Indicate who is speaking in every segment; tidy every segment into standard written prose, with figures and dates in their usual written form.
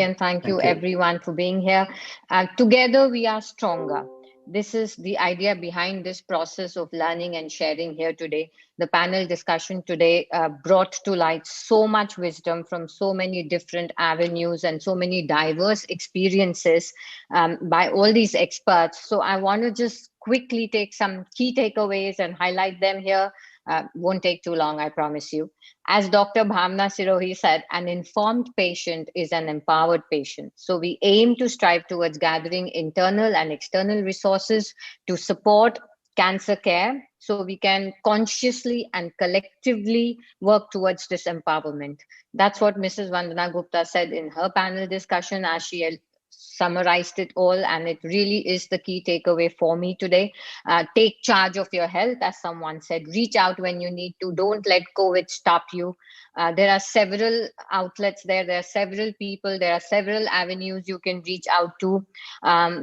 Speaker 1: And thank you
Speaker 2: Thank you.
Speaker 1: everyone for being here. Together we are stronger. This is the idea behind this process of learning and sharing here today. The panel discussion today brought to light so much wisdom from so many different avenues and so many diverse experiences by all these experts. So I want to just quickly take some key takeaways and highlight them here. Won't take too long, I promise you. As Dr. Bhavna Sirohi said, an informed patient is an empowered patient. So we aim to strive towards gathering internal and external resources to support cancer care so we can consciously and collectively work towards this empowerment. That's what Mrs. Vandana Gupta said in her panel discussion as she summarized it all, and it really is the key takeaway for me today. Take charge of your health, as someone said. Reach out when you need to. Don't let COVID stop you. There are several outlets there. There are several people. There are several avenues you can reach out to.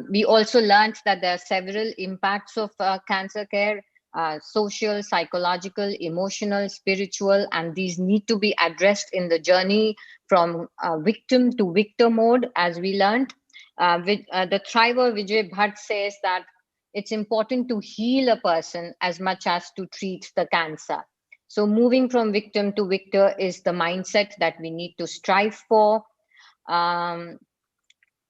Speaker 1: We also learned that there are several impacts of cancer care. Social, psychological, emotional, spiritual, and these need to be addressed in the journey from victim to victor mode, as we learned. The thriver Vijay Bhatt says that it's important to heal a person as much as to treat the cancer. So, moving from victim to victor is the mindset that we need to strive for. Um,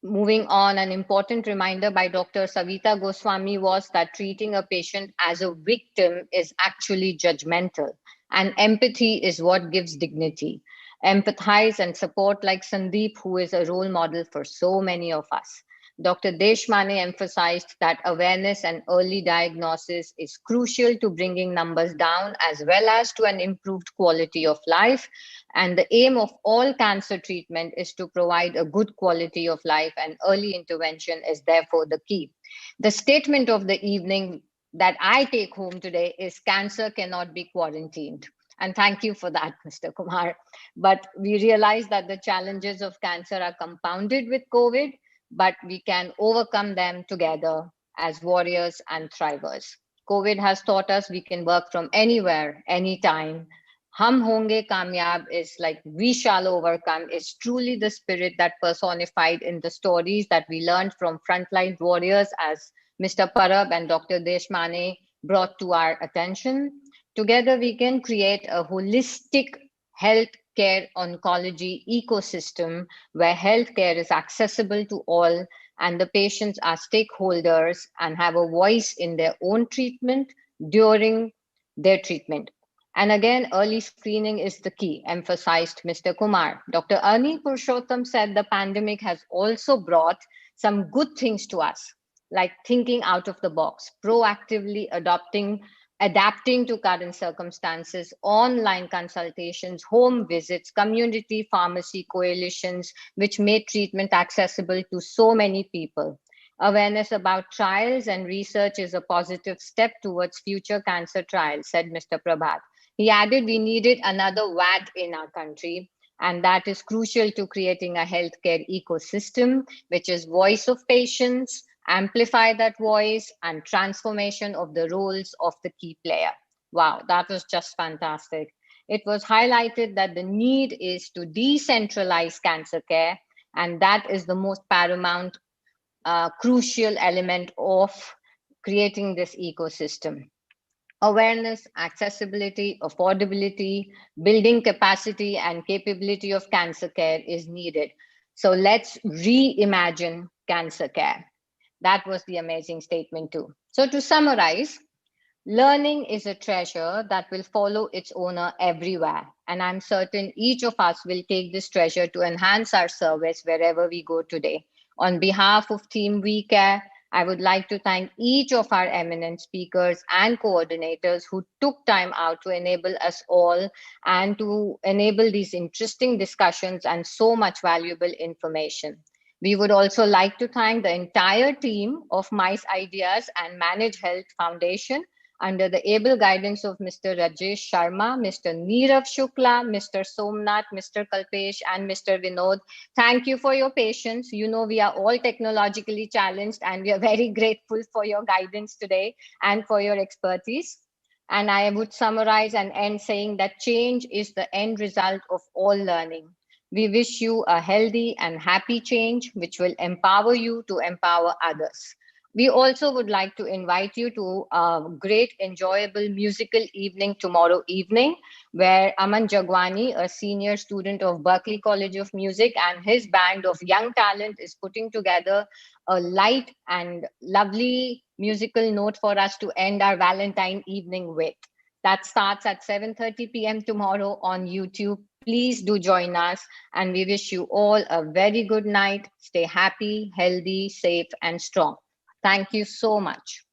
Speaker 1: Moving on, an important reminder by Dr. Savita Goswami was that treating a patient as a victim is actually judgmental, and empathy is what gives dignity. Empathize and support like Sandeep, who is a role model for so many of us. Dr. Deshmane emphasized that awareness and early diagnosis is crucial to bringing numbers down as well as to an improved quality of life. And the aim of all cancer treatment is to provide a good quality of life, and early intervention is therefore the key. The statement of the evening that I take home today is cancer cannot be quarantined. And thank you for that, Mr. Kumar. But we realize that the challenges of cancer are compounded with COVID, but we can overcome them together as warriors and thrivers. COVID has taught us we can work from anywhere, anytime. Hum honge kamyab is like we shall overcome, is truly the spirit that personified in the stories that we learned from frontline warriors as Mr. Parab and Dr. Deshmane brought to our attention. Together, we can create a holistic healthcare oncology ecosystem where healthcare is accessible to all and the patients are stakeholders and have a voice in their own treatment during their treatment. And again, early screening is the key, emphasized Mr. Kumar. Dr. Arni Purushottam said the pandemic has also brought some good things to us, like thinking out of the box, proactively adapting to current circumstances, online consultations, home visits, community pharmacy coalitions, which made treatment accessible to so many people. Awareness about trials and research is a positive step towards future cancer trials, said Mr. Prabhat. He added we needed another VAT in our country, and that is crucial to creating a healthcare ecosystem, which is voice of patients, amplify that voice, and transformation of the roles of the key player. Wow, that was just fantastic. It was highlighted that the need is to decentralize cancer care, and that is the most paramount, crucial element of creating this ecosystem. Awareness, accessibility, affordability, building capacity and capability of cancer care is needed. So let's reimagine cancer care. That was the amazing statement, too. So, to summarize, learning is a treasure that will follow its owner everywhere. And I'm certain each of us will take this treasure to enhance our service wherever we go today. On behalf of Team We Care, I would like to thank each of our eminent speakers and coordinators who took time out to enable us all and to enable these interesting discussions and so much valuable information. We would also like to thank the entire team of Mice Ideas and Manage Health Foundation under the able guidance of Mr. Rajesh Sharma, Mr. Neerav Shukla, Mr. Somnath, Mr. Kalpesh, and Mr. Vinod. Thank you for your patience. You know, we are all technologically challenged, and we are very grateful for your guidance today and for your expertise. And I would summarize and end saying that change is the end result of all learning. We wish you a healthy and happy change, which will empower you to empower others. We also would like to invite you to a great, enjoyable musical evening tomorrow evening, where Aman Jagwani, a senior student of Berklee College of Music, and his band of young talent is putting together a light and lovely musical note for us to end our Valentine evening with. That starts at 7:30 p.m. tomorrow on YouTube. Please do join us, and we wish you all a very good night. Stay happy, healthy, safe, and strong. Thank you so much.